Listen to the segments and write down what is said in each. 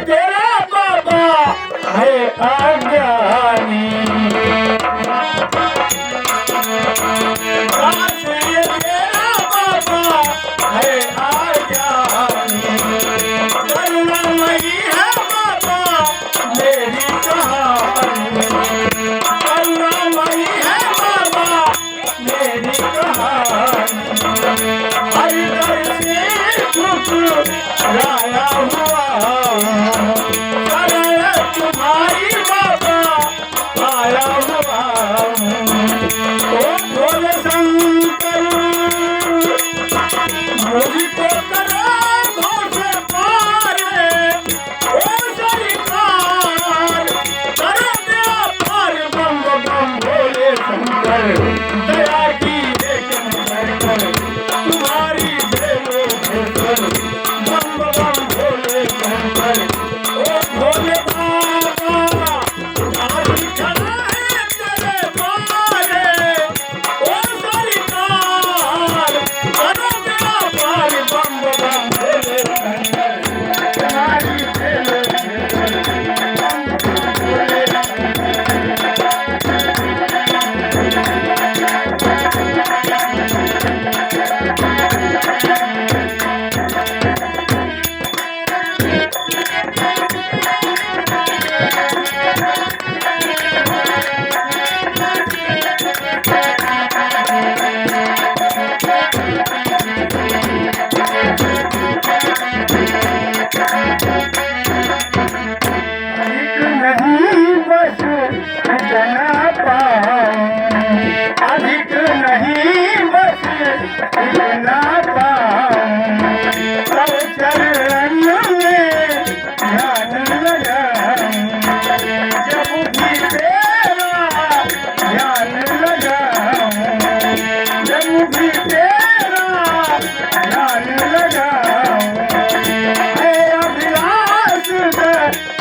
तेरा बाबा है अज्ञानी दास ये तेरा बाबा है अज्ञानी करुणामयी है बाबा मेरी कहानी करुणामयी है बाबा मेरी कहानी हरि कर से ठुकराया हुआ तुम्हारी बाबा आया हुआ ओ भोले शंकर मुझको करो घोष पारे ओ सरकार करो दया पार बम बम भोले शंकर दया की एक नजर तुम्हारी देवो भेकर बम बम भोले शंकर ओ भोले अधिक नहीं बस इतना पाऊं तब चरण में ध्यान लगाऊं जब भी तेरा ध्यान लगाऊं जब भी तेरा ध्यान लगाऊं है अभिलाष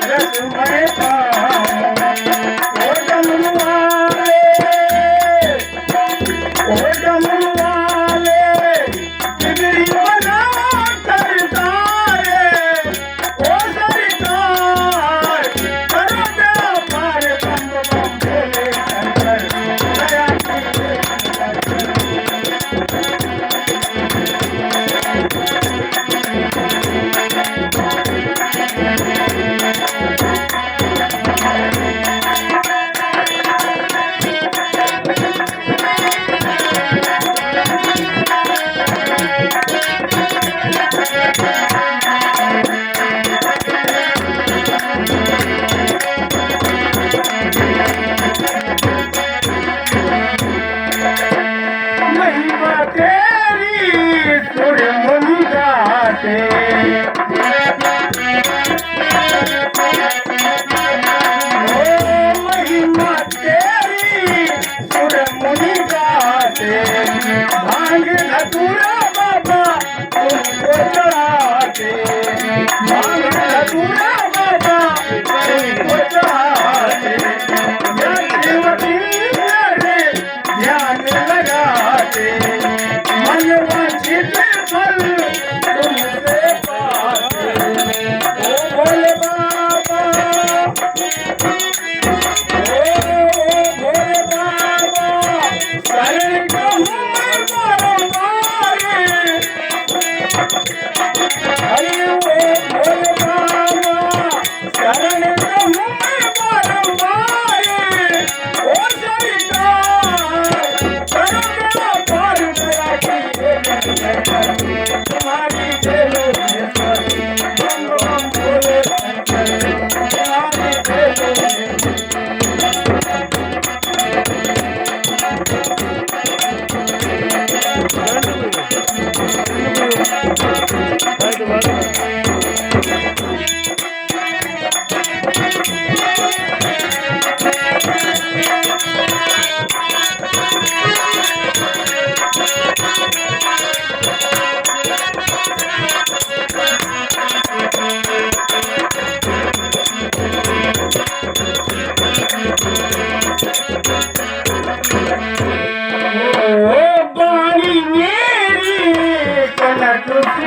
रस में पाऊं ओ डमरुआले बिगड़ी बना करता रे ओ सरकार करो दया पार बम बम भोले शंकर दया महिमा तेरी सुर मुनि गाते महिमा तेरी सुर मुनि गाते भांग धतूरा बाबा तुमको चढ़ाते भांग धतूरा बाबा तुमको चढ़ाते ध्यान लगाते मन वांछित फल तुमसे पाते ओ भोले बाबा ओ भोले बाबा शरण कहूँ बारंबार हरि ओ भोले बाबा शरण कहूँ बारंबार ओ तुम्हारी देलो बम बम भोले शंकर तुम्हारी देलो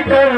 Bam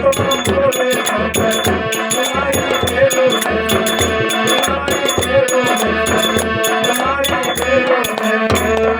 bam bam bole